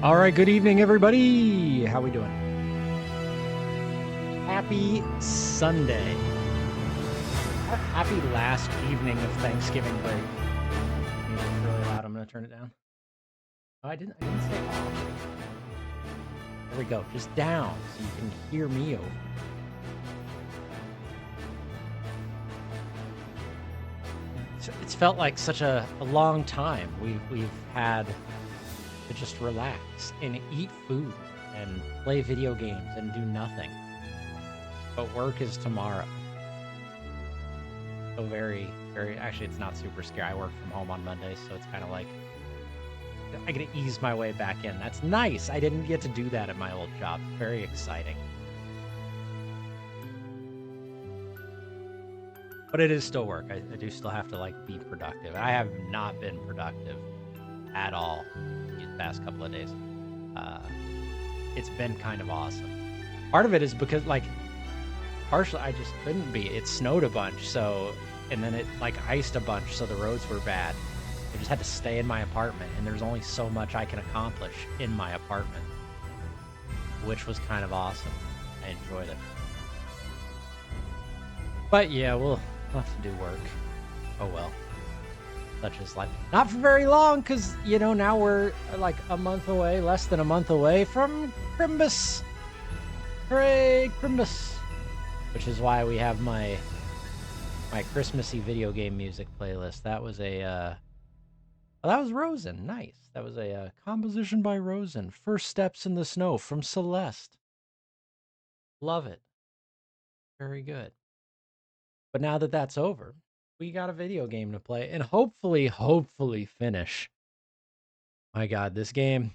All right, good evening, everybody. How we doing? Happy Sunday. Happy last evening of Thanksgiving break. Music's really loud. I'm gonna turn it down. Oh, I didn't say off. There we go. Just down so you can hear me over. It's felt like such a long time. We've had to just relax and eat food and play video games and do nothing. But work is tomorrow. So very, actually, it's not super scary. I work from home on Mondays, so it's kind of like I get to ease my way back in. That's nice. I didn't get to do that at my old job. Very exciting. But it is still work. I do still have to like be productive. I have not been productive at all these past couple of days. It's been kind of awesome. Part of it is because partially I just couldn't be. It snowed a bunch, so, and then it like iced a bunch, so the roads were bad. I just had to stay in my apartment, and there's only so much I can accomplish in my apartment, which was kind of awesome. I enjoyed it. But yeah, we'll have to do work. Oh well. Such is life. Not for very long, because, you know, now we're like a month away, less than a month away from Crimbus. Hooray, Crimbus. Which is why we have my Christmassy video game music playlist. That was that was Rosen. Nice. That was a composition by Rosen. First Steps in the Snow from Celeste. Love it. Very good. But now that that's over, we got a video game to play and hopefully finish. My God, this game,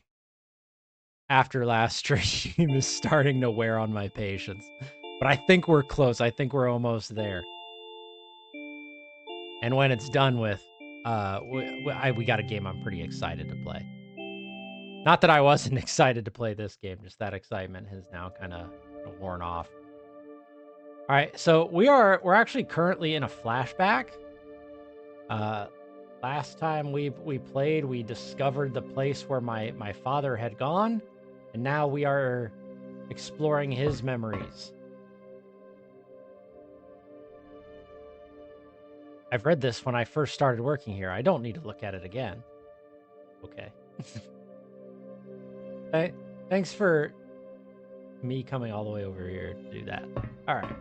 after last stream, is starting to wear on my patience. But I think we're close. I think we're almost there. And when it's done with, we got a game I'm pretty excited to play. Not that I wasn't excited to play this game, just that excitement has now kind of worn off. All right, so we're actually currently in a flashback. Last time we played, we discovered the place where my father had gone, and now we are exploring his memories. I've read this when I first started working here. I don't need to look at it again. Okay. Thanks for me coming all the way over here to do that. All right.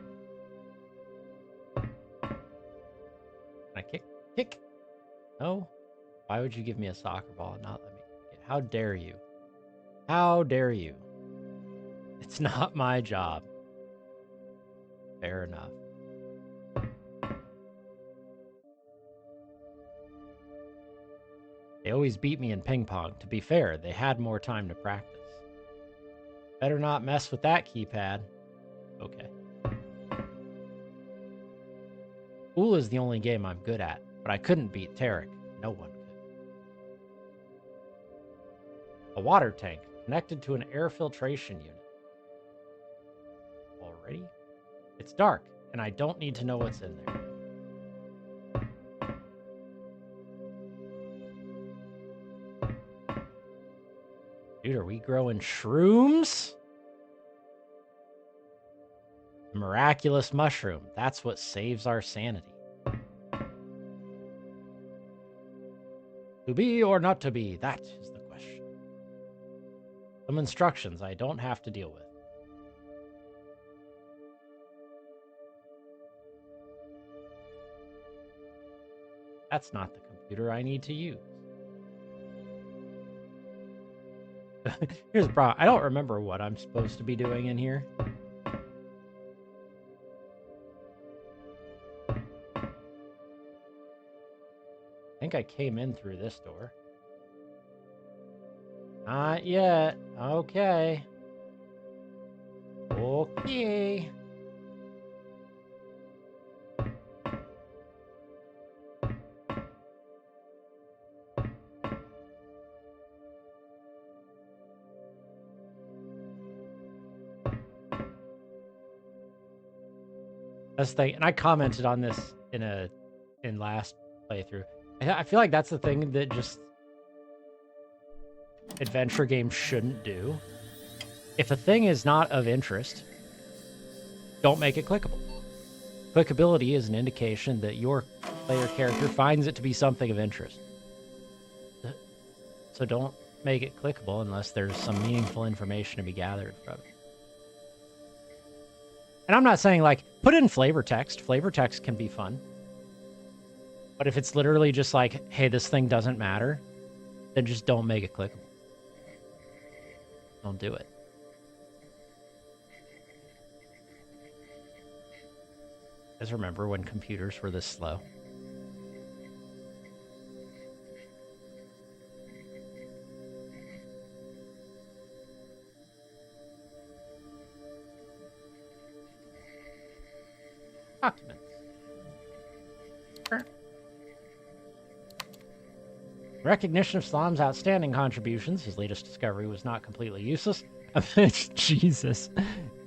Can I kick? No? Why would you give me a soccer ball and not let me kick it? How dare you? How dare you? It's not my job. Fair enough. They always beat me in ping pong. To be fair, they had more time to practice. Better not mess with that keypad. Okay. Pool is the only game I'm good at, but I couldn't beat Tarek. No one could. A water tank connected to an air filtration unit. Already? It's dark, and I don't need to know what's in there. Dude, are we growing shrooms? Miraculous mushroom. That's what saves our sanity. To be or not to be, that is the question. Some instructions I don't have to deal with. That's not the computer I need to use. Here's the problem. I don't remember what I'm supposed to be doing in here. I think I came in through this door. Not yet. Okay. Okay. That's the thing, and I commented on this in last playthrough. I feel like that's the thing that just adventure games shouldn't do. If a thing is not of interest, don't make it clickable. Clickability is an indication that your player character finds it to be something of interest. So don't make it clickable unless there's some meaningful information to be gathered from it. And I'm not saying, like, put in flavor text. Flavor text can be fun. But if it's literally just like, hey, this thing doesn't matter, then just don't make it clickable. Don't do it. You guys remember when computers were this slow? Documents. Recognition of Slam's outstanding contributions, his latest discovery was not completely useless. Jesus.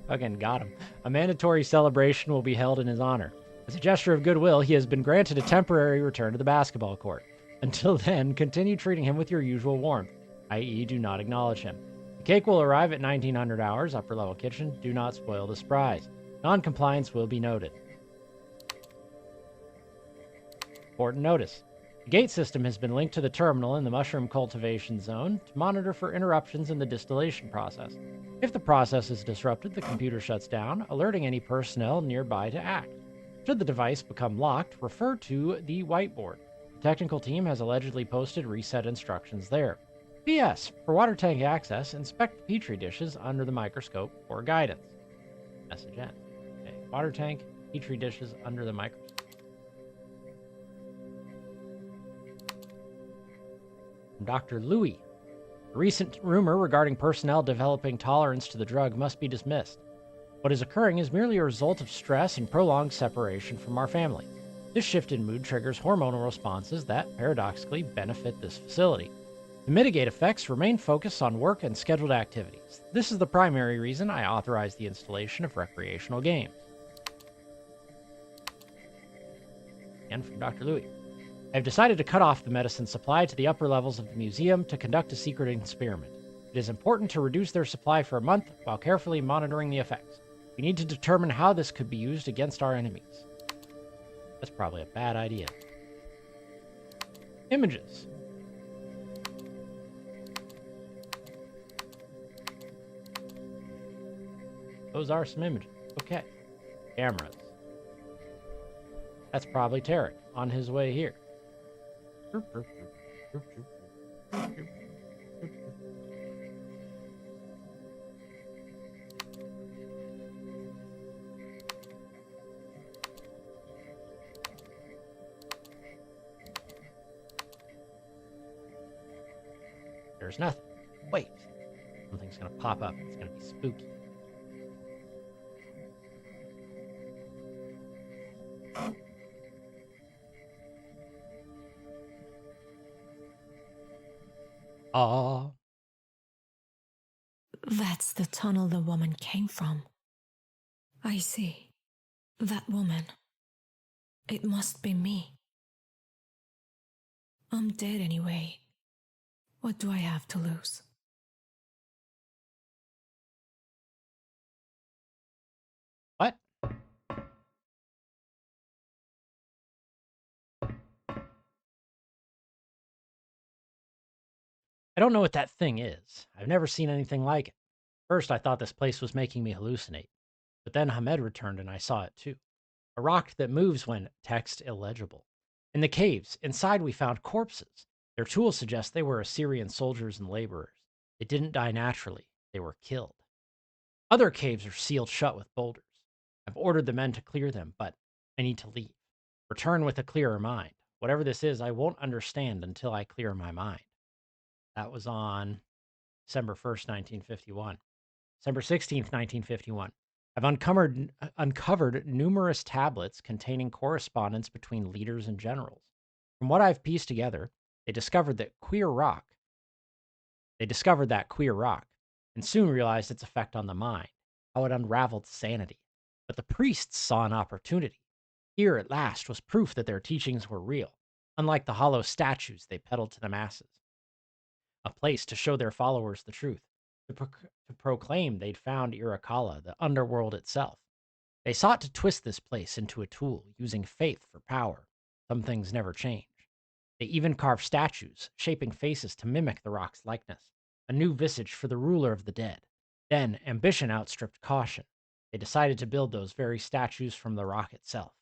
Fucking got him. A mandatory celebration will be held in his honor. As a gesture of goodwill, he has been granted a temporary return to the basketball court. Until then, continue treating him with your usual warmth, i.e., do not acknowledge him. The cake will arrive at 1900 hours, upper level kitchen. Do not spoil the surprise. Non-compliance will be noted. Important notice. The gate system has been linked to the terminal in the mushroom cultivation zone to monitor for interruptions in the distillation process. If the process is disrupted, the computer shuts down, alerting any personnel nearby to act. Should the device become locked, refer to the whiteboard. The technical team has allegedly posted reset instructions there. P.S. For water tank access, inspect the petri dishes under the microscope for guidance. Message end. Okay. Water tank, petri dishes under the microscope. From Dr. Louis. A recent rumor regarding personnel developing tolerance to the drug must be dismissed. What is occurring is merely a result of stress and prolonged separation from our family. This shift in mood triggers hormonal responses that, paradoxically, benefit this facility. To mitigate effects, remain focused on work and scheduled activities. This is the primary reason I authorize the installation of recreational games. And from Dr. Louis. I have decided to cut off the medicine supply to the upper levels of the museum to conduct a secret experiment. It is important to reduce their supply for a month while carefully monitoring the effects. We need to determine how this could be used against our enemies. That's probably a bad idea. Images. Those are some images. Okay. Cameras. That's probably Tarek on his way here. There's nothing. Wait. Something's gonna pop up. It's gonna be spooky. Ah. That's the tunnel the woman came from. I see. That woman. It must be me. I'm dead anyway. What do I have to lose? What? I don't know what that thing is. I've never seen anything like it. First, I thought this place was making me hallucinate. But then Hamed returned and I saw it too. A rock that moves when text illegible. In the caves, inside we found corpses. Their tools suggest they were Assyrian soldiers and laborers. They didn't die naturally. They were killed. Other caves are sealed shut with boulders. I've ordered the men to clear them, but I need to leave. Return with a clearer mind. Whatever this is, I won't understand until I clear my mind. That was on December 1st, 1951. December 16th, 1951. I've uncovered numerous tablets containing correspondence between leaders and generals. From what I've pieced together, they discovered that queer rock, and soon realized its effect on the mind, how it unraveled sanity. But the priests saw an opportunity. Here, at last, was proof that their teachings were real, unlike the hollow statues they peddled to the masses. a place to show their followers the truth, to proclaim they'd found Irakala, the underworld itself. They sought to twist this place into a tool, using faith for power. Some things never change. They even carved statues, shaping faces to mimic the rock's likeness, a new visage for the ruler of the dead. Then, ambition outstripped caution. They decided to build those very statues from the rock itself.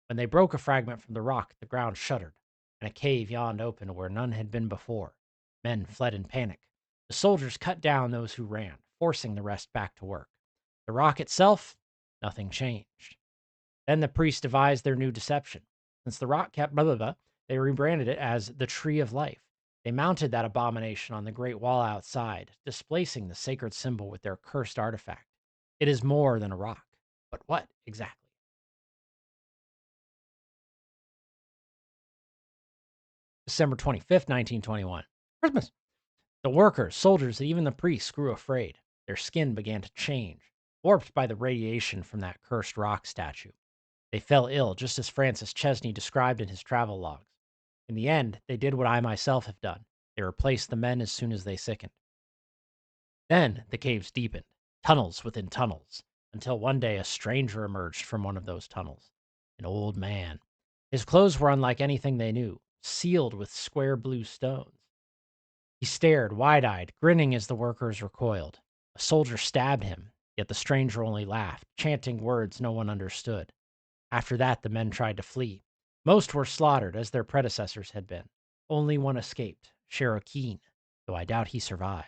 When they broke a fragment from the rock, the ground shuddered, and a cave yawned open where none had been before. Men fled in panic. The soldiers cut down those who ran, forcing the rest back to work. The rock itself, nothing changed. Then the priests devised their new deception. Since the rock kept blah blah blah, they rebranded it as the Tree of Life. They mounted that abomination on the great wall outside, displacing the sacred symbol with their cursed artifact. It is more than a rock. But what exactly? December 25th, 1921. Christmas. The workers, soldiers, and even the priests grew afraid. Their skin began to change, warped by the radiation from that cursed rock statue. They fell ill, just as Francis Chesney described in his travel logs. In the end, they did what I myself have done. They replaced the men as soon as they sickened. Then the caves deepened, tunnels within tunnels, until one day a stranger emerged from one of those tunnels. An old man. His clothes were unlike anything they knew, sealed with square blue stones. He stared, wide-eyed, grinning as the workers recoiled. A soldier stabbed him, yet the stranger only laughed, chanting words no one understood. After that, the men tried to flee. Most were slaughtered, as their predecessors had been. Only one escaped, Cherokee, though I doubt he survived.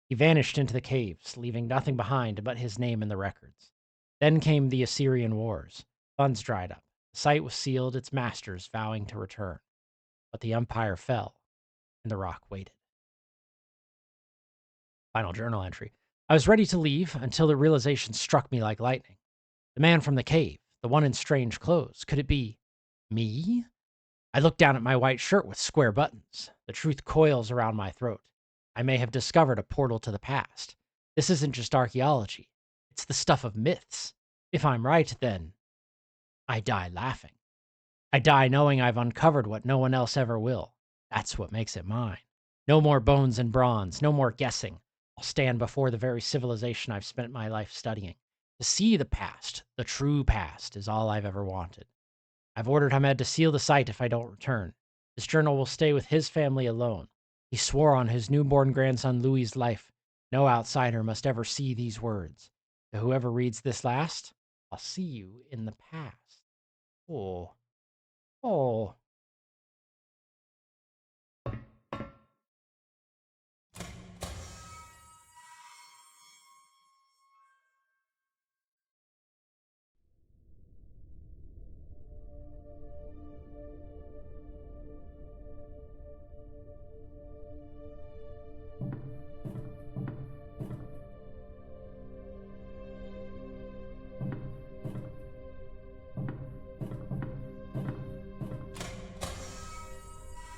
He vanished into the caves, leaving nothing behind but his name in the records. Then came the Assyrian Wars. Funds dried up. The site was sealed, its masters vowing to return. But the empire fell, and the rock waited. Final journal entry. I was ready to leave until the realization struck me like lightning. The man from the cave, the one in strange clothes, could it be me? I looked down at my white shirt with square buttons. The truth coils around my throat. I may have discovered a portal to the past. This isn't just archaeology. It's the stuff of myths. If I'm right, then I die laughing. I die knowing I've uncovered what no one else ever will. That's what makes it mine. No more bones and bronze, no more guessing. I'll stand before the very civilization I've spent my life studying. To see the past, the true past, is all I've ever wanted. I've ordered Hamed to seal the site if I don't return. This journal will stay with his family alone. He swore on his newborn grandson Louis's life. No outsider must ever see these words. To whoever reads this last, I'll see you in the past. Oh. Oh.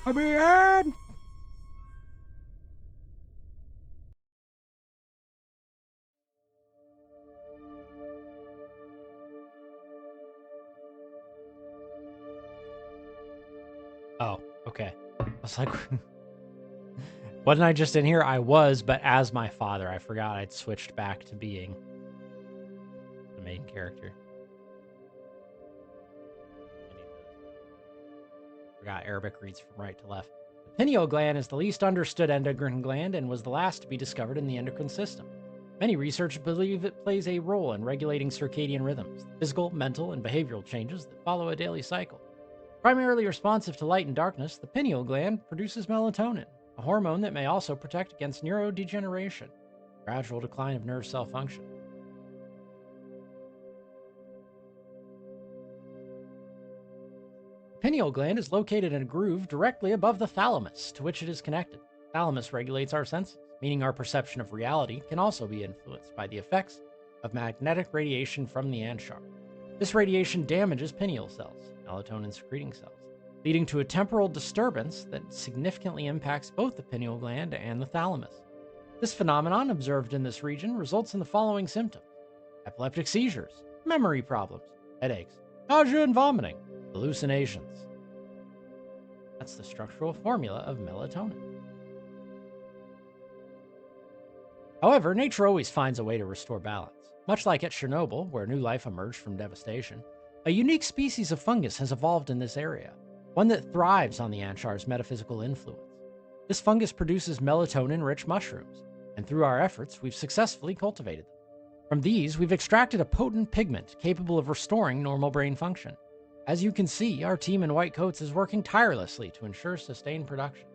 I'm in! Oh, okay. I was like, wasn't I just in here? I was, but as my father. I forgot I'd switched back to being the main character. Forgot Arabic reads from right to left. The pineal gland is the least understood endocrine gland and was the last to be discovered in the endocrine system. Many researchers believe it plays a role in regulating circadian rhythms, physical, mental, and behavioral changes that follow a daily cycle. Primarily responsive to light and darkness, the pineal gland produces melatonin, a hormone that may also protect against neurodegeneration, gradual decline of nerve cell function. The pineal gland is located in a groove directly above the thalamus, to which it is connected. The thalamus regulates our senses, meaning our perception of reality can also be influenced by the effects of magnetic radiation from the Anshar. This radiation damages pineal cells, melatonin-secreting cells, leading to a temporal disturbance that significantly impacts both the pineal gland and the thalamus. This phenomenon, observed in this region, results in the following symptoms: epileptic seizures, memory problems, headaches, nausea and vomiting, hallucinations. That's the structural formula of melatonin. However, nature always finds a way to restore balance. Much like at Chernobyl, where new life emerged from devastation, a unique species of fungus has evolved in this area, one that thrives on the Anshar's metaphysical influence. This fungus produces melatonin-rich mushrooms, and through our efforts, we've successfully cultivated them. From these, we've extracted a potent pigment capable of restoring normal brain function. As you can see, our team in white coats is working tirelessly to ensure sustained production.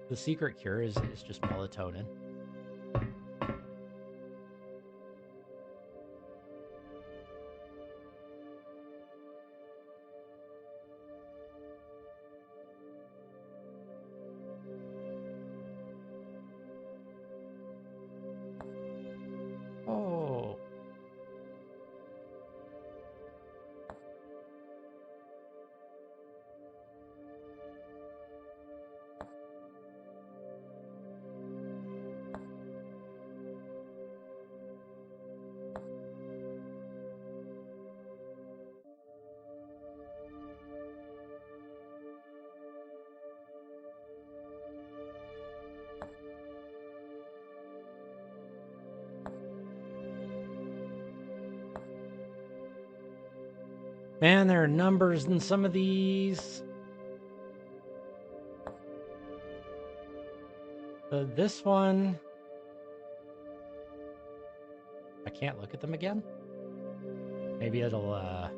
The secret cure is just melatonin. Oh. Man, there are numbers in some of these. This one, I can't look at them again. Maybe it'll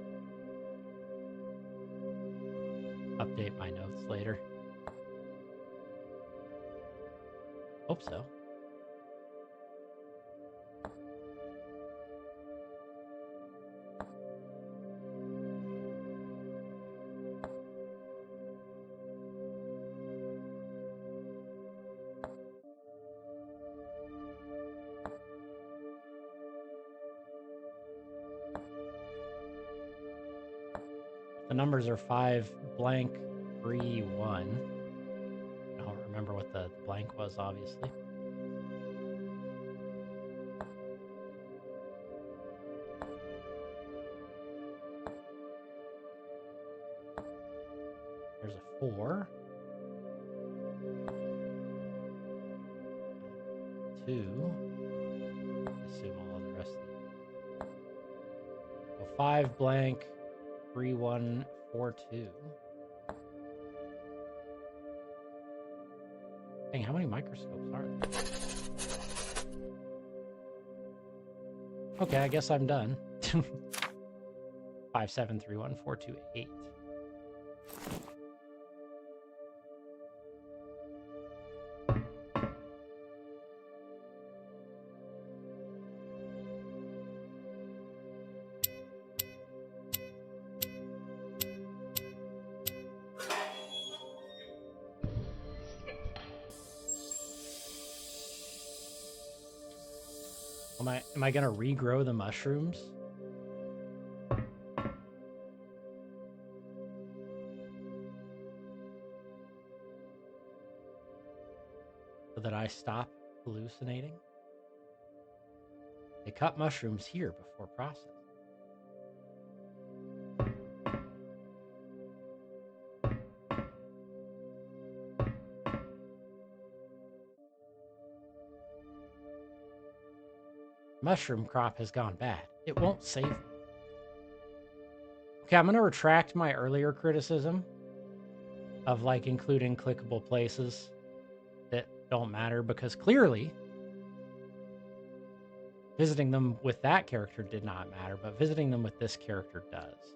update my notes later. Hope so. The numbers are 5 blank 3 1. I don't remember what the blank was, obviously. There's a 4. 2. I assume all of the rest of these. So 5 blank 3 1 4 2. Dang, how many microscopes are there? Okay, I guess I'm done. 5 7 3 1 4 2 8. Am I gonna regrow the mushrooms? So that I stop hallucinating? They cut mushrooms here before processing. Mushroom crop has gone bad. It won't save me. Okay, I'm going to retract my earlier criticism of like including clickable places that don't matter, because clearly visiting them with that character did not matter, but visiting them with this character does.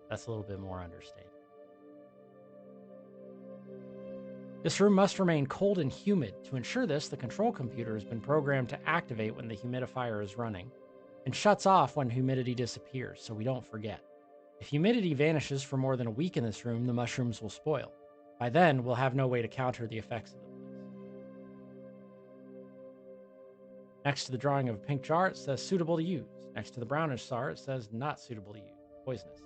That's a little bit more understated. This room must remain cold and humid. To ensure this, the control computer has been programmed to activate when the humidifier is running and shuts off when humidity disappears, so we don't forget. If humidity vanishes for more than a week in this room, the mushrooms will spoil. By then, we'll have no way to counter the effects of the place. Next to the drawing of a pink jar, it says suitable to use. Next to the brownish jar, it says not suitable to use. Poisonous.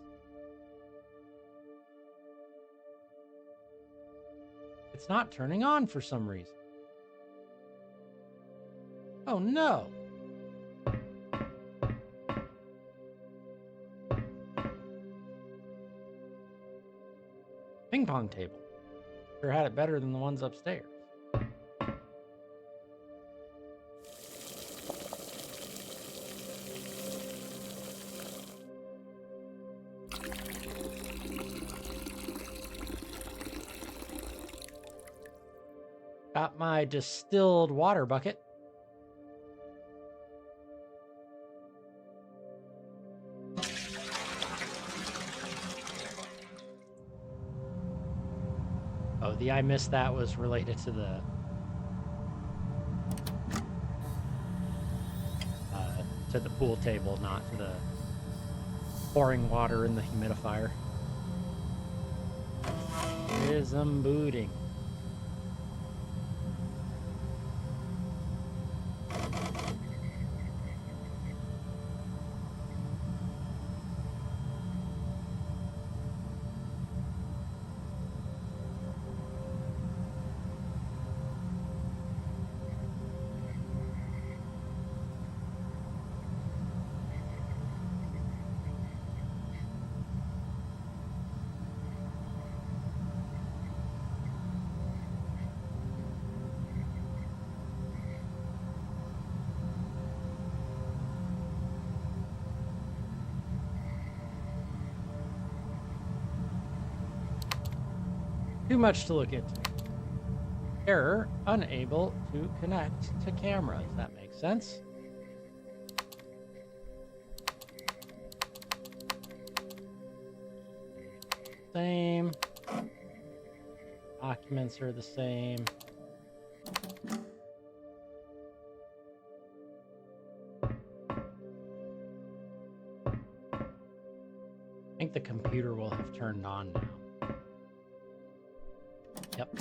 It's not turning on for some reason. Oh no! Ping pong table. Sure had it better than the ones upstairs. Got my distilled water bucket. Oh, the I missed that was related to the pool table, not to the pouring water in the humidifier. Ism booting. Too much to look into. Error, unable to connect to cameras. That makes sense. Same. Documents are the same. I think the computer will have turned on now. Yep.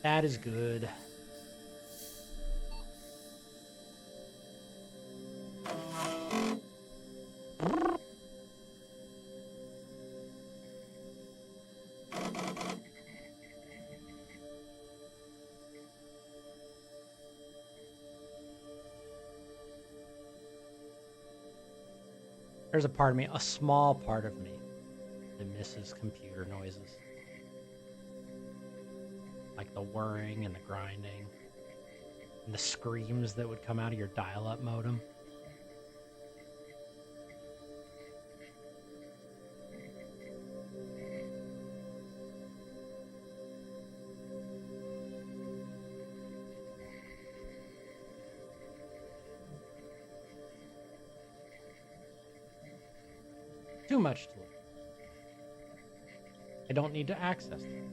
That is good. There's a part of me, a small part of me, that misses computer noises. Like the whirring and the grinding. And the screams that would come out of your dial-up modem. Too much to look. I don't need to access them.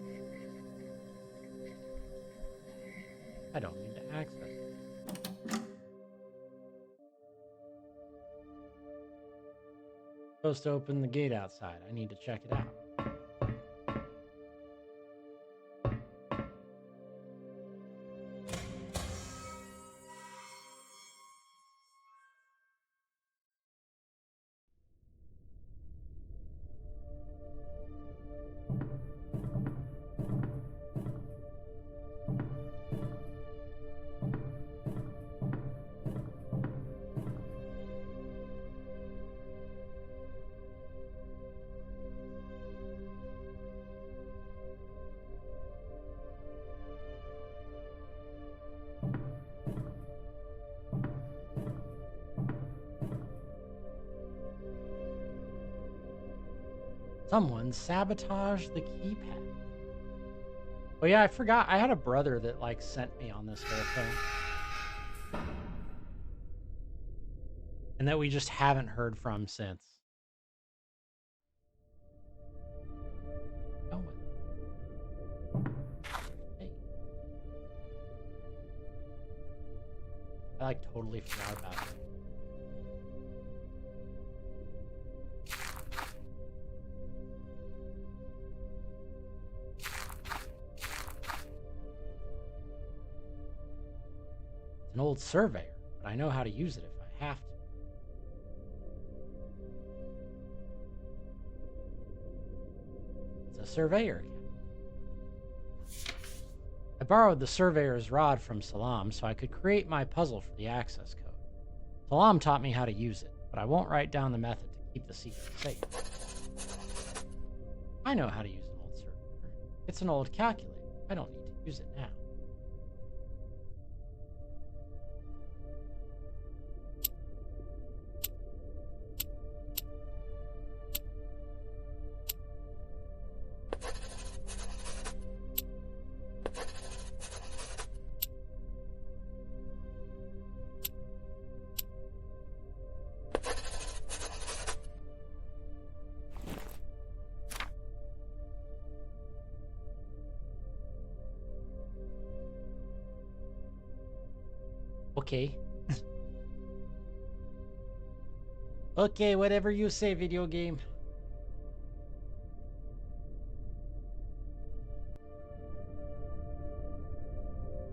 I don't need to access them. Supposed to open the gate outside. I need to check it out. Someone sabotaged the keypad. Oh yeah, I forgot. I had a brother that like sent me on this whole thing. And that we just haven't heard from since. Oh, hey. I like totally forgot about it. An old surveyor, but I know how to use it if I have to. It's a surveyor kit. I borrowed the surveyor's rod from Salam so I could create my puzzle for the access code. Salam taught me how to use it, but I won't write down the method to keep the secret safe. I know how to use an old circuit. It's an old calculator. I don't need to use it now. Okay. Okay, whatever you say, video game.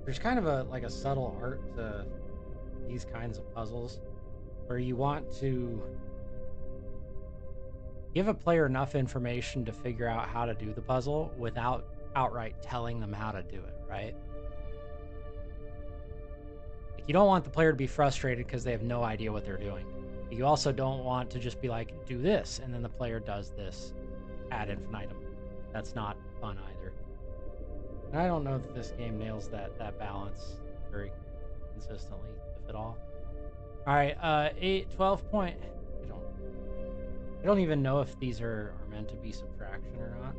There's kind of a subtle art to these kinds of puzzles where you want to give a player enough information to figure out how to do the puzzle without outright telling them how to do it, right? Like, you don't want the player to be frustrated because they have no idea what they're doing. You also don't want to just be like, do this, and then the player does this ad infinitum. That's not fun either. And I don't know that this game nails that balance very consistently, if at all. All right, 12 point. I don't even know if these are meant to be subtraction or not.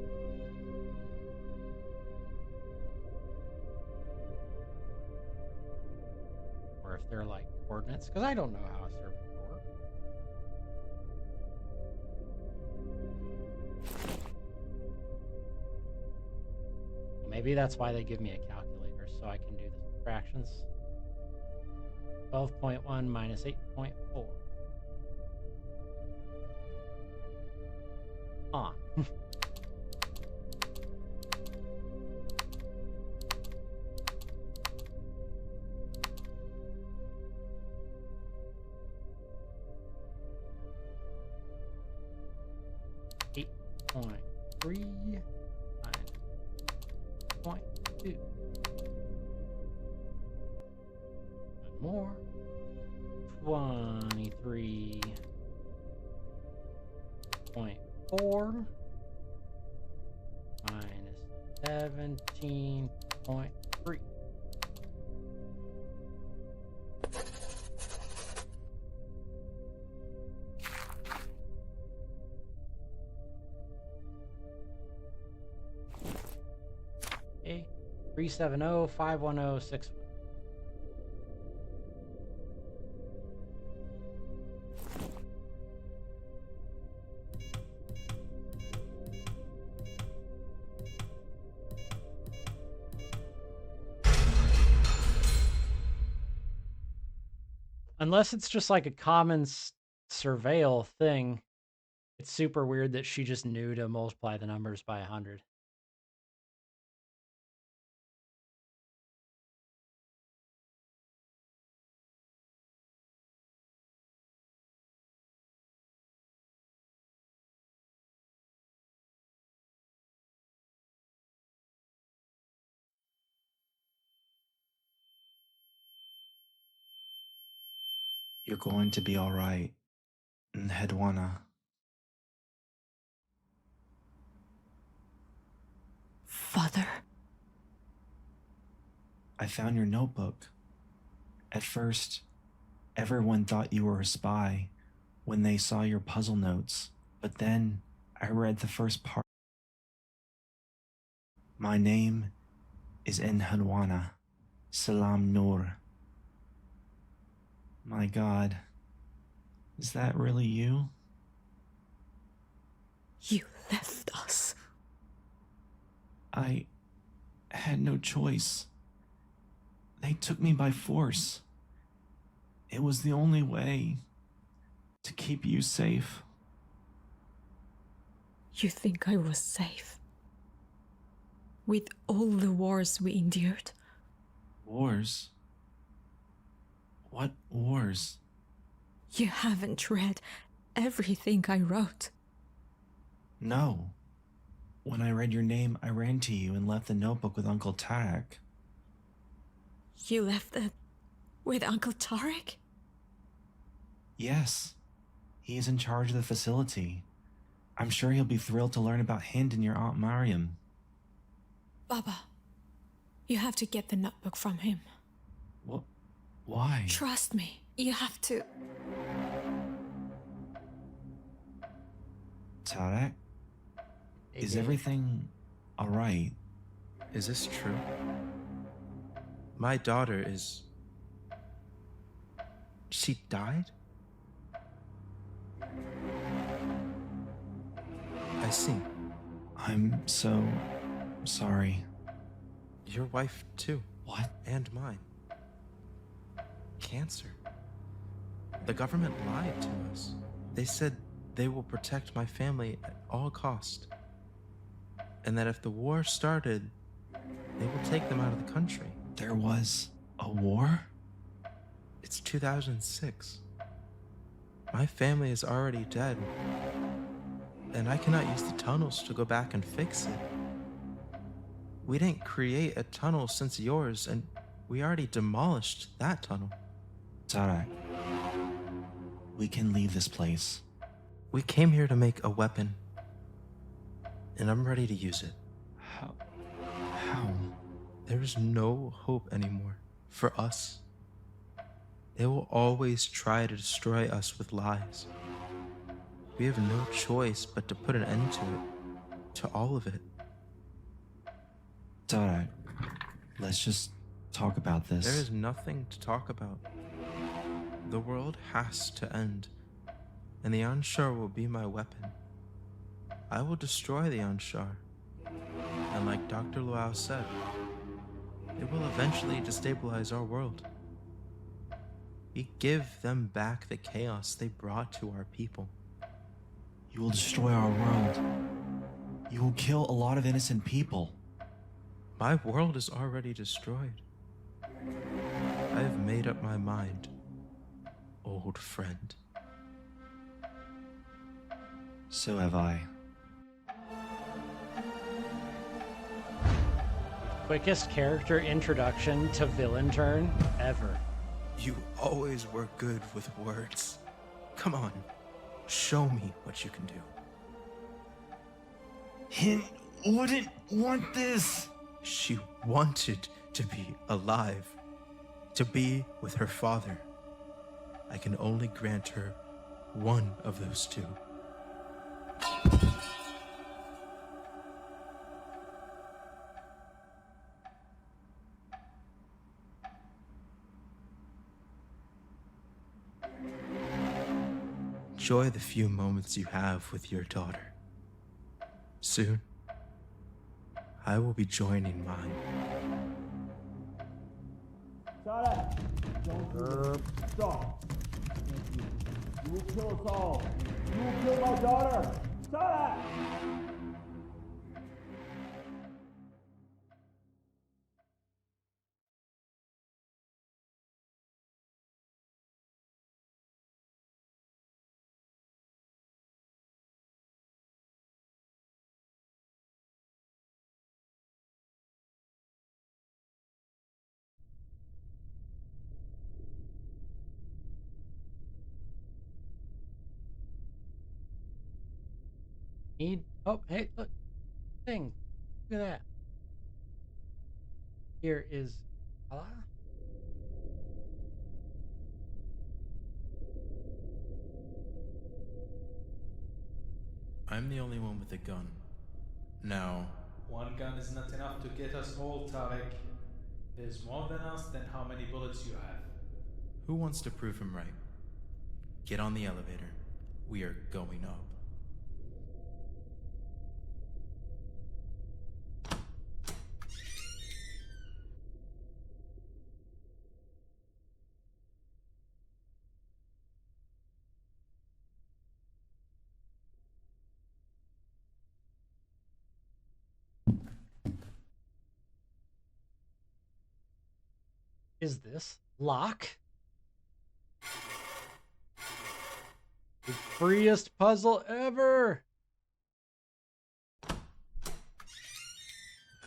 Or if they're like coordinates, because I don't know how a circuit works. Well, maybe that's why they give me a calculator, so I can do the fractions. 12.1 minus 8.4. On. Point 3 minus 0.2. One more. 23.4 minus 17.3. Okay, 370-510-61. Unless it's just like a common surveil thing, it's super weird that she just knew to multiply the numbers by 100. You're going to be all right, Hedwana. Father. I found your notebook. At first, everyone thought you were a spy when they saw your puzzle notes, but then I read the first part. My name is Hedwana. Salam Noor. My God, is that really you? You left us. I had no choice. They took me by force. It was the only way to keep you safe. You think I was safe? With all the wars we endured? Wars? What wars? You haven't read everything I wrote. No. When I read your name, I ran to you and left the notebook with Uncle Tarek. You left it with Uncle Tarek? Yes. He is in charge of the facility. I'm sure he'll be thrilled to learn about Hind and your Aunt Mariam. Baba, you have to get the notebook from him. What? Why? Trust me, you have to. Tarek? Is Maybe. everything alright? Is this true? My daughter is... She died? I see. I'm so sorry. Your wife, too. What? And mine. Cancer. The government lied to us. They said they will protect my family at all cost. And that if the war started, they will take them out of the country. There was a war? It's 2006. My family is already dead. And I cannot use the tunnels to go back and fix it. We didn't create a tunnel since yours, and we already demolished that tunnel. Tarek, we can leave this place. We came here to make a weapon, and I'm ready to use it. How? How? There is no hope anymore for us. They will always try to destroy us with lies. We have no choice but to put an end to it, to all of it. Tarek, let's just talk about this. There is nothing to talk about. The world has to end, and the Anshar will be my weapon. I will destroy the Anshar, and like Dr. Luau said, it will eventually destabilize our world. We give them back the chaos they brought to our people. You will destroy our world. You will kill a lot of innocent people. My world is already destroyed. I have made up my mind, old friend. So have I. Quickest character introduction to villain turn ever. You always were good with words. Come on, show me what you can do. Hind wouldn't want this. She wanted to be alive, to be with her father. I can only grant her one of those two. Enjoy the few moments you have with your daughter. Soon, I will be joining mine. Sarah, don't do this. Stop. You will kill us all. You will kill my daughter. Sarah! Oh, hey, look. Thing. Look at that. Here is Allah. I'm the only one with a gun. Now, One gun is not enough to get us all, Tarek. There's more than us than how many bullets you have. who wants to prove him right? Get on the elevator. We are going up. Is this lock? The freest puzzle ever.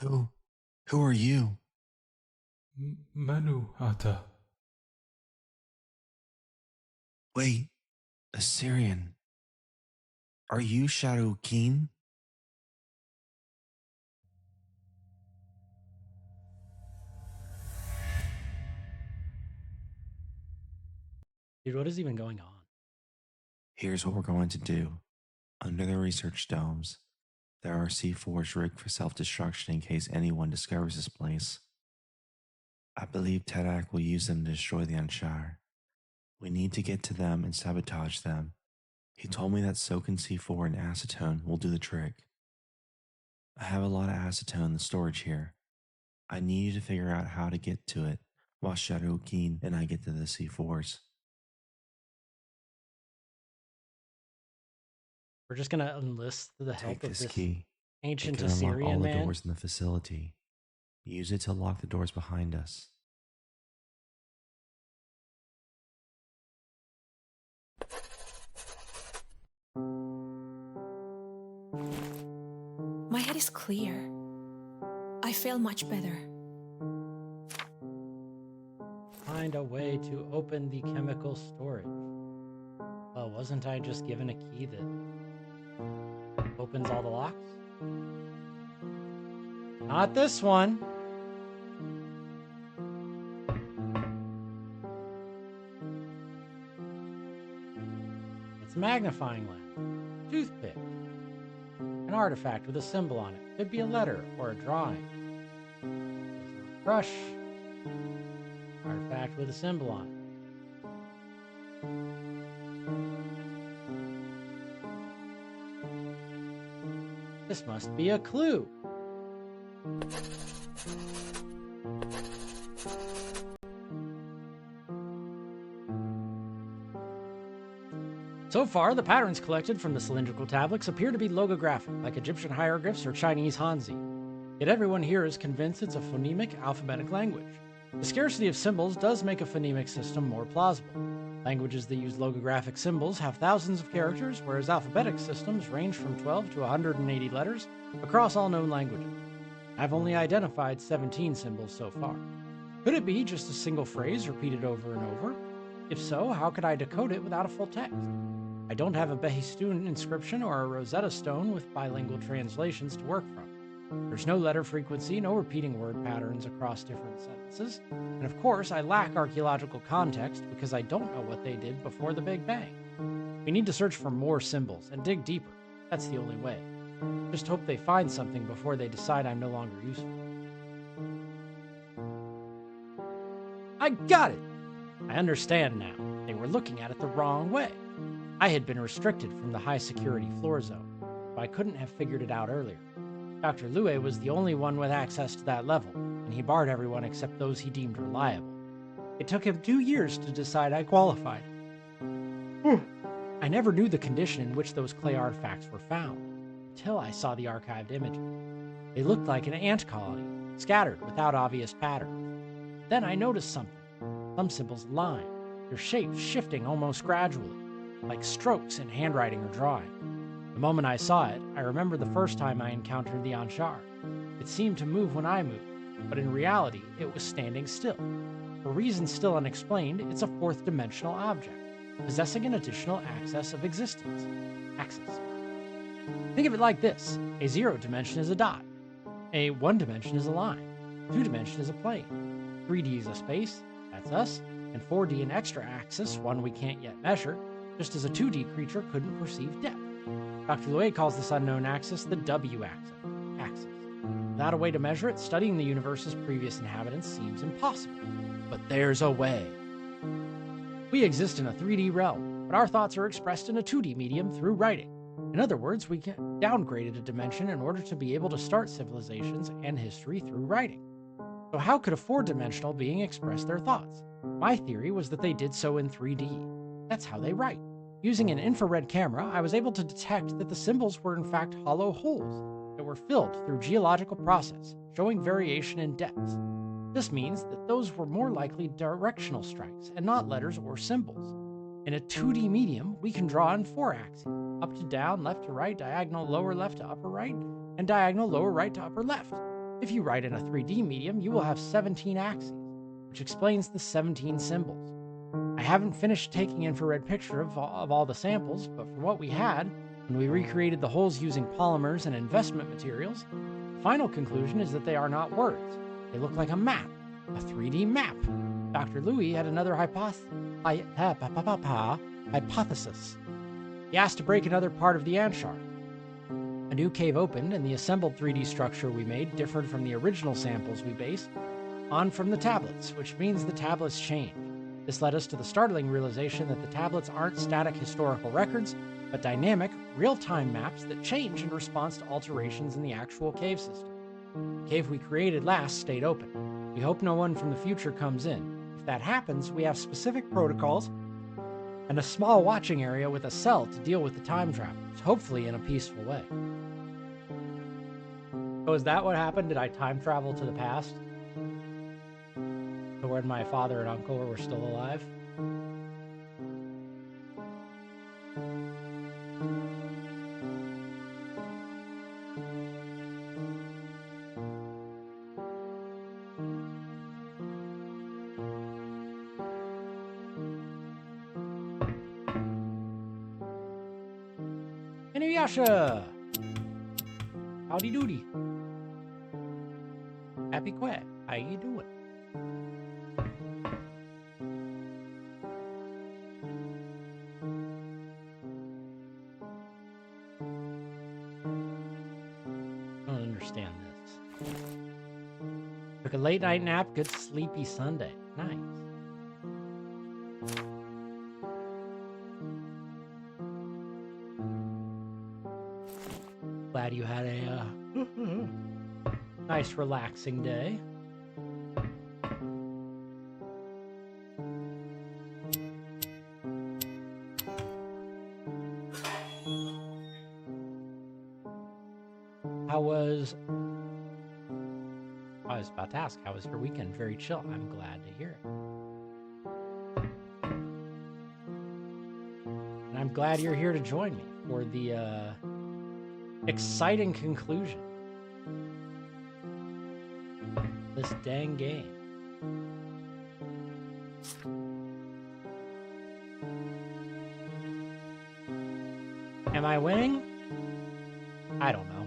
Who are you? Manu, Ata. Wait, a Syrian. Are you Shadow Keen? Dude, what is even going on? Here's what we're going to do. Under the research domes, there are C4s rigged for self-destruction in case anyone discovers this place. I believe Tedak will use them to destroy the Anshar. We need to get to them and sabotage them. He told me that soaking C4 and acetone will do the trick. I have a lot of acetone in the storage here. I need you to figure out how to get to it while Shadow Keen and I get to the C4s. We're just gonna enlist the help Take of this this key. It ancient can unlock all Assyrian the man. doors in the facility. Use it to lock the doors behind us. My head is clear. I feel much better. Find a way to open the chemical storage. Well, wasn't I just given a key that opens all the locks? Not this one. It's a magnifying lens. Toothpick. An artifact with a symbol on it. Could be a letter or a drawing. Brush. Artifact with a symbol on it. This must be a clue. So far, the patterns collected from the cylindrical tablets appear to be logographic, like Egyptian hieroglyphs or Chinese Hanzi. Yet everyone here is convinced it's a phonemic alphabetic language. The scarcity of symbols does make a phonemic system more plausible. Languages that use logographic symbols have thousands of characters, whereas alphabetic systems range from 12 to 180 letters across all known languages. I've only identified 17 symbols so far. Could it be just a single phrase repeated over and over? If so, how could I decode it without a full text? I don't have a Behistun inscription or a Rosetta Stone with bilingual translations to work from. There's no letter frequency, no repeating word patterns across different sentences, and of course I lack archaeological context because I don't know what they did before the Big Bang. We need to search for more symbols and dig deeper. That's the only way. Just hope they find something before they decide I'm no longer useful. I got it! I understand now. They were looking at it the wrong way. I had been restricted from the high security floor zone, so I couldn't have figured it out earlier. Dr. Lue was the only one with access to that level, and he barred everyone except those he deemed reliable. It took him 2 years to decide I qualified. I never knew the condition in which those clay artifacts were found, until I saw the archived images. They looked like an ant colony, scattered without obvious patterns. Then I noticed something. Some symbols align, their shapes shifting almost gradually, like strokes in handwriting or drawing. The moment I saw it, I remember the first time I encountered the Anshar. It seemed to move when I moved, but in reality, it was standing still. For reasons still unexplained, it's a fourth-dimensional object, possessing an additional access of existence. Axis. Think of it like this. A 0 dimension is a dot. A 1 dimension is a line. 2 dimension is a plane. 3D is a space, that's us, and 4D an extra axis, one we can't yet measure, just as a 2D creature couldn't perceive depth. Dr. Lue calls this unknown axis the W-axis. Without a way to measure it, studying the universe's previous inhabitants seems impossible. But there's a way. We exist in a 3D realm, but our thoughts are expressed in a 2D medium through writing. In other words, we downgraded a dimension in order to be able to start civilizations and history through writing. So how could a 4-dimensional being express their thoughts? My theory was that they did so in 3D. That's how they write. Using an infrared camera, I was able to detect that the symbols were in fact hollow holes that were filled through geological process, showing variation in depths. This means that those were more likely directional strikes and not letters or symbols. In a 2D medium, we can draw in 4 axes, up to down, left to right, diagonal lower left to upper right, and diagonal lower right to upper left. If you write in a 3D medium, you will have 17 axes, which explains the 17 symbols. I haven't finished taking infrared picture of all the samples, but from what we had, When we recreated the holes using polymers and investment materials, the final conclusion is that they are not words. They look like a map, a 3D map. Dr. Louis had another hypothesis. He asked to break another part of the Anshar. A new cave opened, and the assembled 3D structure we made differed from the original samples we based on from the tablets, which means the tablets changed. This led us to the startling realization that the tablets aren't static historical records, but dynamic, real-time maps that change in response to alterations in the actual cave system. The cave we created last stayed open. We hope no one from the future comes in. If that happens, we have specific protocols and a small watching area with a cell to deal with the time travelers, hopefully in a peaceful way. So is that what happened? Did I time travel to the past? To when my father and uncle were still alive? Inuyasha! Howdy doody. Happy Quack, how you doing? I don't understand this. Took a late night nap, good sleepy Sunday. Nice. Glad you had a nice relaxing day. I was about to ask, how was your weekend? Very chill. I'm glad to hear it. And I'm glad you're here to join me for the exciting conclusion. This dang game. Am I winning? I don't know.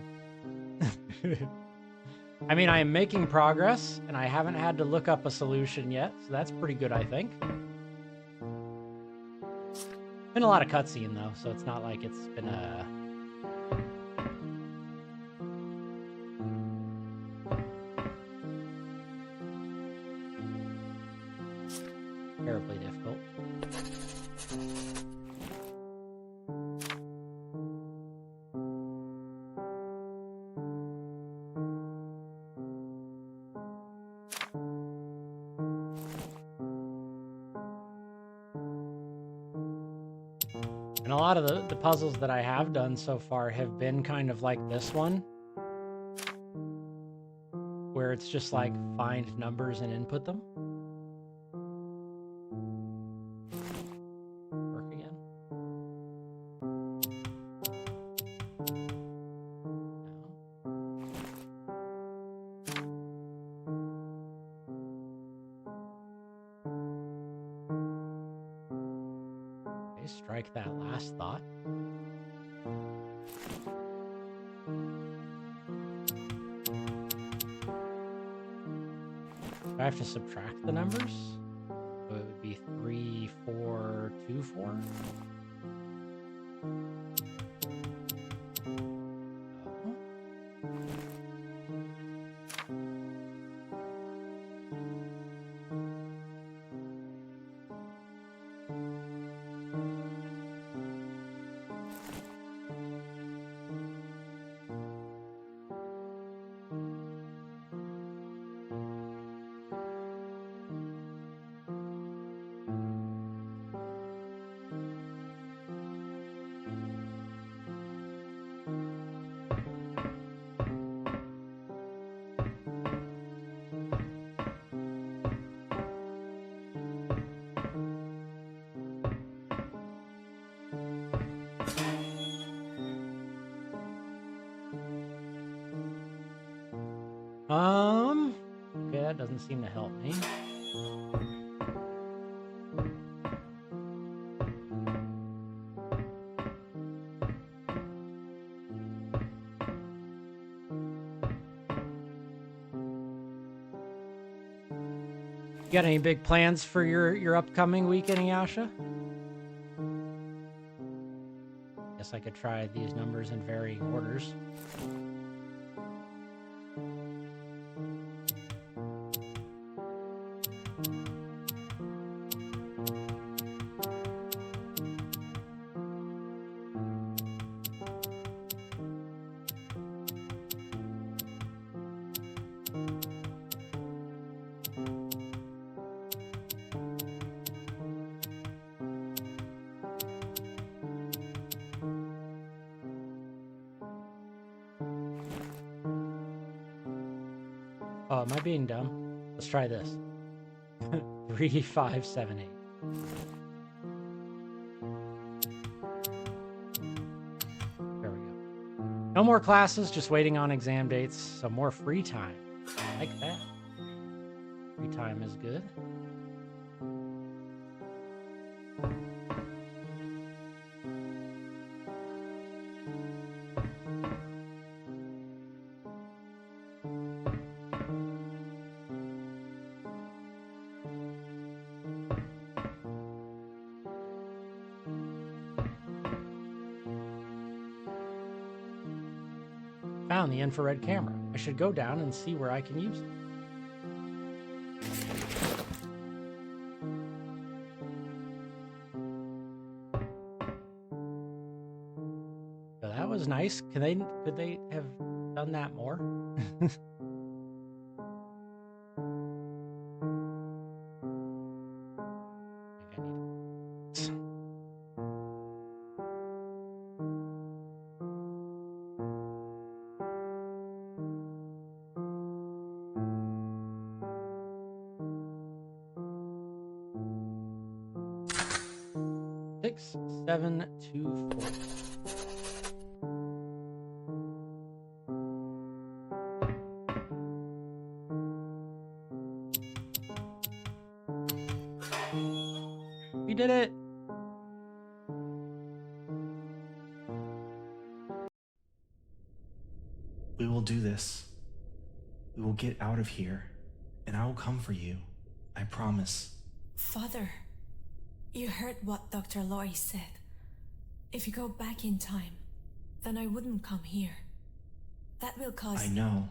I mean, I am making progress, and I haven't had to look up a solution yet, so that's pretty good, I think. Been a lot of cutscene, though, so it's not like it's been a... terribly difficult. And a lot of the puzzles that I have done so far have been kind of like this one, where it's just like find numbers and input them. Work again. Okay, strike that last thought. Do I have to subtract the numbers? So it would be 3, 4, 2, 4. Okay, that doesn't seem to help me. You got any big plans for your upcoming weekend, Yasha? Guess I could try these numbers in varying orders. Oh, am I being dumb? Let's try this. 3, 5, 7, 8. There we go. No more classes, just waiting on exam dates. Some more free time. I like that. Free time is good. Found the infrared camera. I should go down and see where I can use it. So that was nice. Could they have done that more? Six, 7, 2, 4. We did it. We will do this. We will get out of here, and I will come for you. I promise. Father, you heard what Dr. Lori said. If you go back in time, then I wouldn't come here. That will cause... I know.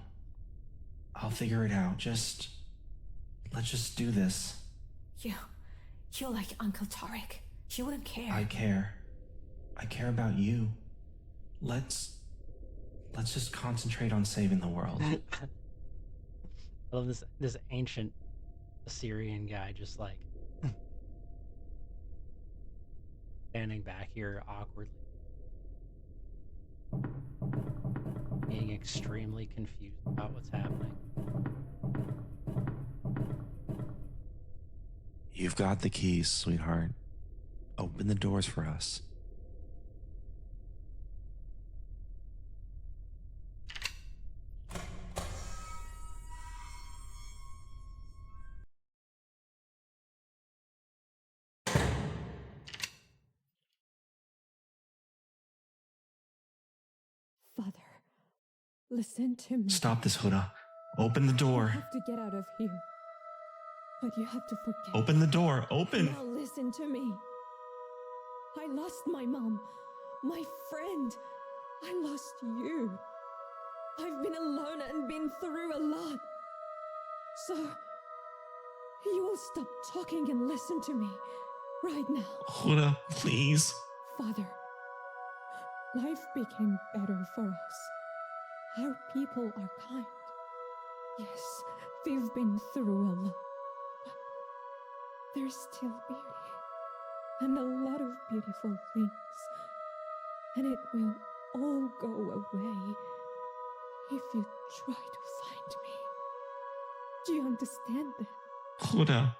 I'll figure it out. Let's just do this. You're like Uncle Tarek. He wouldn't care. I care. I care about you. Let's just concentrate on saving the world. I love this ancient Assyrian guy just like standing back here awkwardly, being extremely confused about what's happening. You've got the keys, sweetheart. Open the doors for us. Father, listen to me. Stop this, Huda. Open the You door. have to get out of here. But you have to forget. Open the door. Open. Now listen to me. I lost my mom, my friend. I lost you. I've been alone and been through a lot. So, you will stop talking and listen to me right now. Huda, please. Father, life became better for us. Our people are kind. Yes, they've been through a lot. But there's still beauty. And a lot of beautiful things. And it will all go away if you try to find me. Do you understand that? Huda,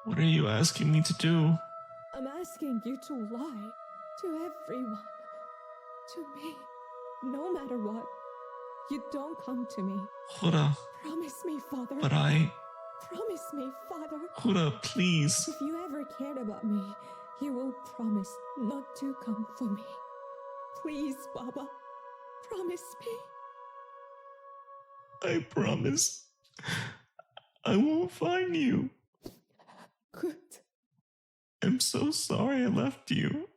what are you asking me to do? I'm asking you to lie to everyone. To me. No matter what. You don't come to me. Huda, Promise me, Father. but I... Promise me, Father. Huda, please. If you ever cared about me, you will promise not to come for me. Please, Baba. Promise me. I promise. I won't find you. I'm so sorry I left you.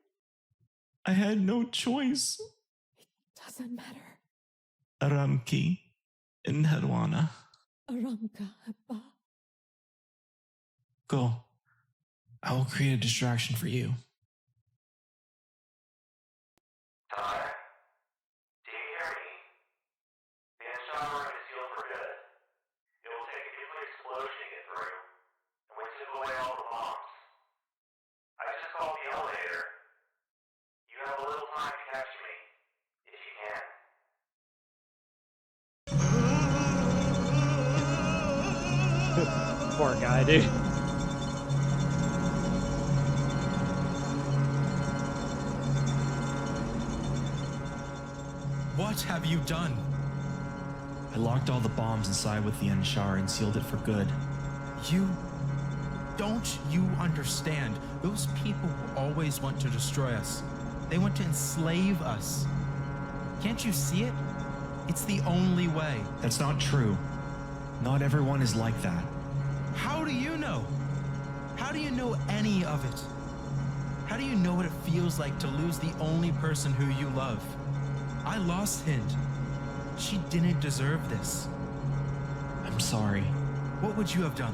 I had no choice. Doesn't matter. Aramki in Hedwana. Aramka Abba. Go. I will create a distraction for you. Tyler? Do you hear me? The inside room is sealed for good. It will take a nuclear explosion to get through, and we took away all the bombs. I just called the elevator. You have a little time to catch me, if you can. Poor guy, dude. What have you done? I locked all the bombs inside with the Anshar and sealed it for good. Don't you understand? Those people will always want to destroy us. They want to enslave us. Can't you see it? It's the only way. That's not true. Not everyone is like that. How do you know? How do you know any of it? How do you know what it feels like to lose the only person who you love? I lost Hind. She didn't deserve this. I'm sorry. What would you have done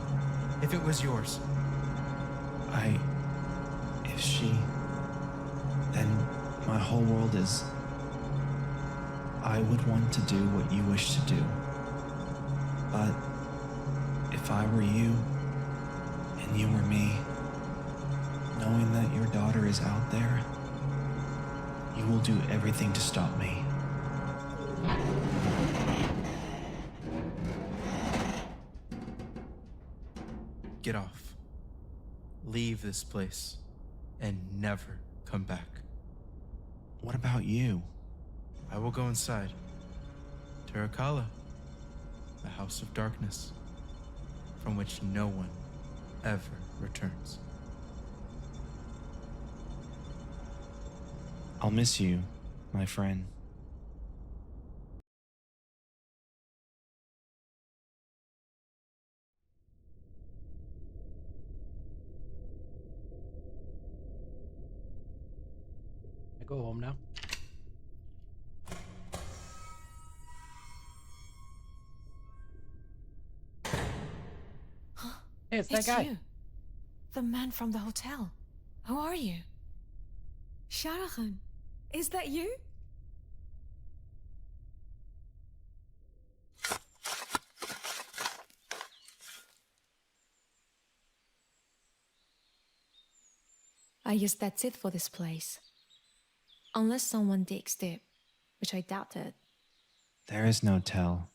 if it was yours? If she... Then my whole world is... I would want to do what you wish to do. But if I were you, and you were me, knowing that your daughter is out there, you will do everything to stop me. Get off. Leave this place and never come back. What about you? I will go inside. Terrakala, the house of darkness, from which no one ever returns. I'll miss you, my friend. I go home now. Hey, it's that guy. You. The man from the hotel. Who are you? Sharahan, is that you? I guess that's it for this place. Unless someone digs deep, which I doubted. There is no tell.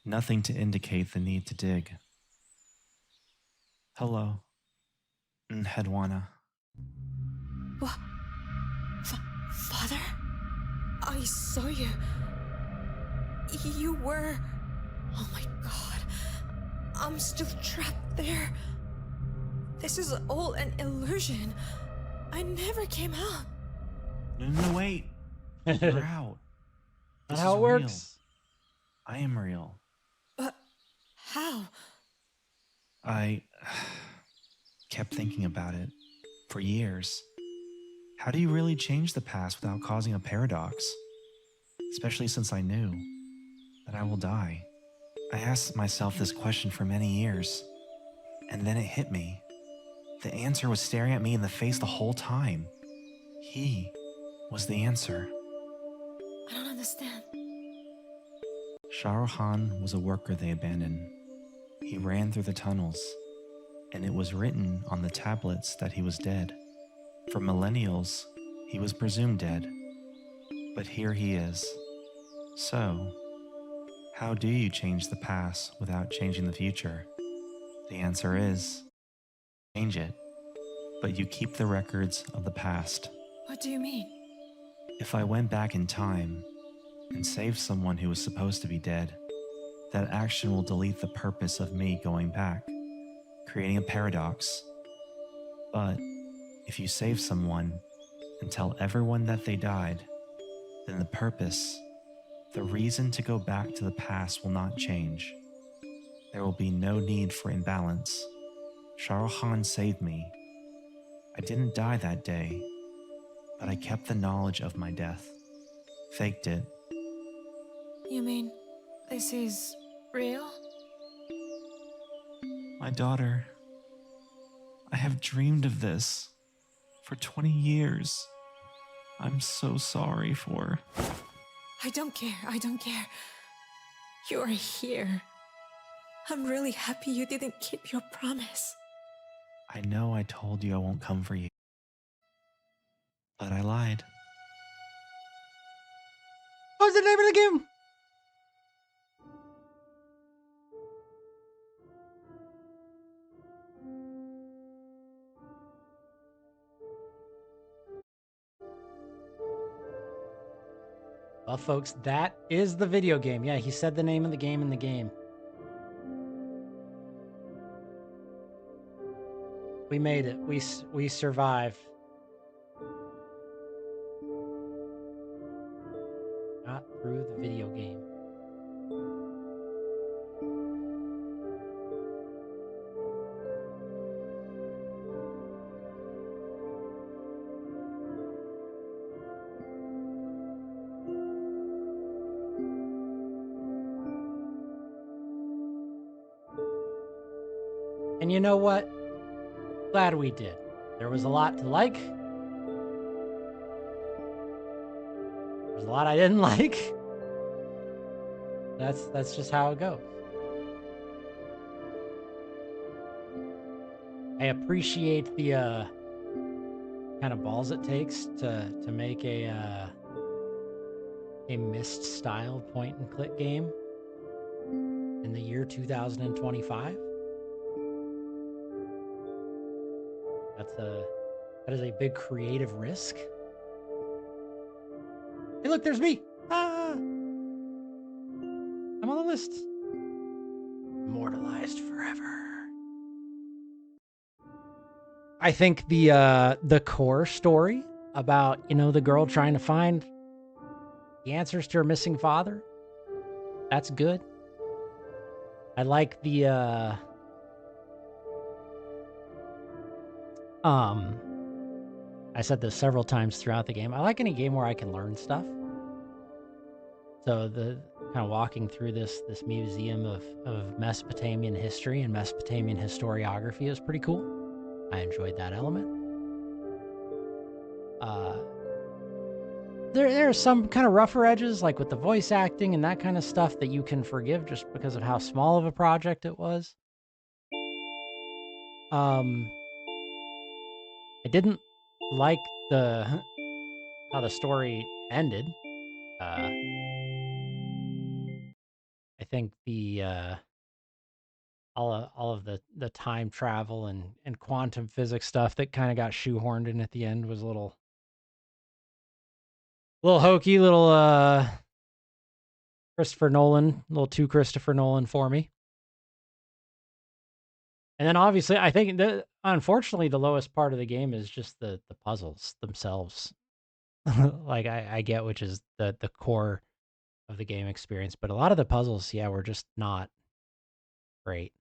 Nothing to indicate the need to dig. Hello. Hedwana. What? Father? I saw you. You were... Oh my god. I'm still trapped there. This is all an illusion. I never came out. No, wait. You're out. Not This how is it real. works. I am real. But how? I kept thinking about it for years. How do you really change the past without causing a paradox? Especially since I knew that I will die. I asked myself this question for many years, and then it hit me. The answer was staring at me in the face the whole time. He was the answer. I don't understand. Shah Rukh Khan was a worker they abandoned. He ran through the tunnels, and it was written on the tablets that he was dead. For millennials, he was presumed dead. But here he is. So, how do you change the past without changing the future? The answer is, change it, but you keep the records of the past. What do you mean? If I went back in time and saved someone who was supposed to be dead, that action will delete the purpose of me going back, creating a paradox. But if you save someone and tell everyone that they died, then the purpose, the reason to go back to the past will not change. There will be no need for imbalance. Shah Rukh Khan saved me, I didn't die that day, but I kept the knowledge of my death. Faked it. You mean this is real? My daughter. I have dreamed of this for 20 years. I'm so sorry for. I don't care. I don't care. You are here. I'm really happy you didn't keep your promise. I know I told you I won't come for you, but I lied. What's the name of the game? Well, folks, that is the video game. Yeah, he said the name of the game in the game. We made it. We survived. Not through the video game. And you know what? Glad we did. There was a lot to like. There's a lot I didn't like. That's just how it goes. I appreciate the kind of balls it takes to make a Myst style point and click game in the year 2025. That is a big creative risk. Hey, look, there's me. Ah, I'm on the list. Immortalized forever. I think the core story about, the girl trying to find the answers to her missing father, that's good. I like the I said this several times throughout the game. I like any game where I can learn stuff. So the kind of walking through this museum of Mesopotamian history and Mesopotamian historiography is pretty cool. I enjoyed that element. There are some kind of rougher edges, like with the voice acting and that kind of stuff, that you can forgive just because of how small of a project it was. I didn't like how the story ended. I think the all of the time travel and quantum physics stuff that kind of got shoehorned in at the end was a little hokey, little Christopher Nolan, a little too Christopher Nolan for me. And then obviously, I think unfortunately the lowest part of the game is just the puzzles themselves. Like I get, which is the core of the game experience, but a lot of the puzzles, yeah, were just not great.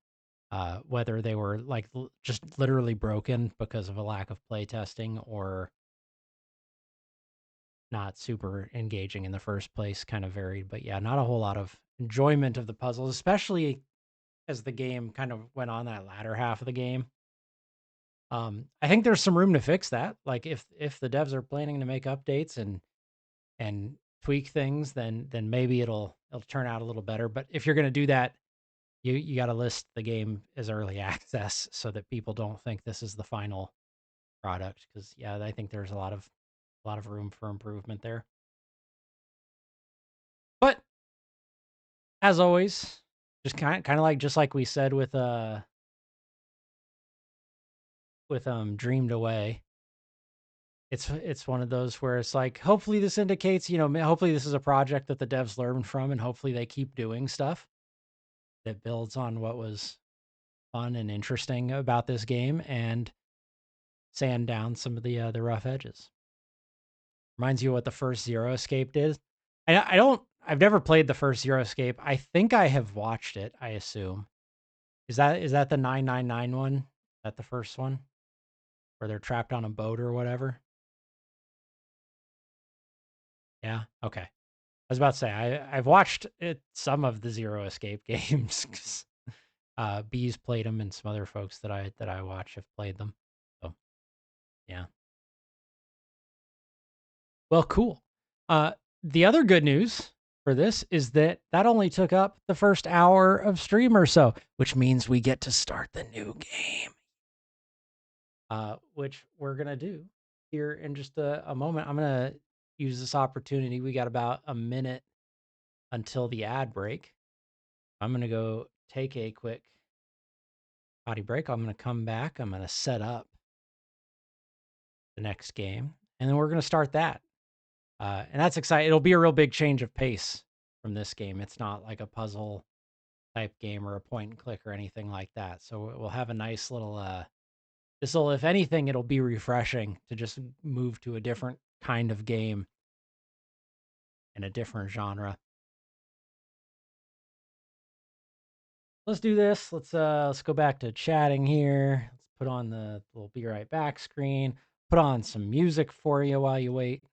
Whether they were like just literally broken because of a lack of playtesting or not super engaging in the first place, kind of varied. But yeah, not a whole lot of enjoyment of the puzzles, especially as the game kind of went on that latter half of the game. I think there's some room to fix that. Like if the devs are planning to make updates and tweak things, then maybe it'll turn out a little better. But if you're going to do that, you got to list the game as early access so that people don't think this is the final product. Because yeah, I think there's a lot of room for improvement there. But as always, just kind of like we said with Dreamed Away. It's one of those where it's like, hopefully this indicates, hopefully this is a project that the devs learn from, and hopefully they keep doing stuff that builds on what was fun and interesting about this game and sand down some of the rough edges. Reminds you of what the first Zero Escape did. I've never played the first Zero Escape. I think I have watched it, I assume. Is that the 999 one? Is that the first one? where they're trapped on a boat or whatever. Yeah. Okay. I was about to say I've watched some of the Zero Escape games. 'Cause, Bees played them, and some other folks that I watch have played them. So yeah. Well, cool. The other good news for this is that only took up the first hour of stream or so, which means we get to start the new game, which we're gonna do here in just a moment. I'm gonna use this opportunity. We got about a minute until the ad break. I'm gonna go take a quick potty break. I'm gonna come back. I'm gonna set up the next game, and then we're gonna start that. And that's exciting. It'll be a real big change of pace from this game. It's not like a puzzle type game or a point and click or anything like that. So we'll have a nice little this'll, if anything, it'll be refreshing to just move to a different kind of game and a different genre. Let's do this. Let's go back to chatting here. Let's put on the we'll be right back screen. Put on some music for you while you wait.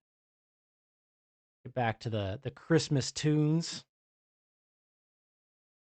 Get back to the Christmas tunes.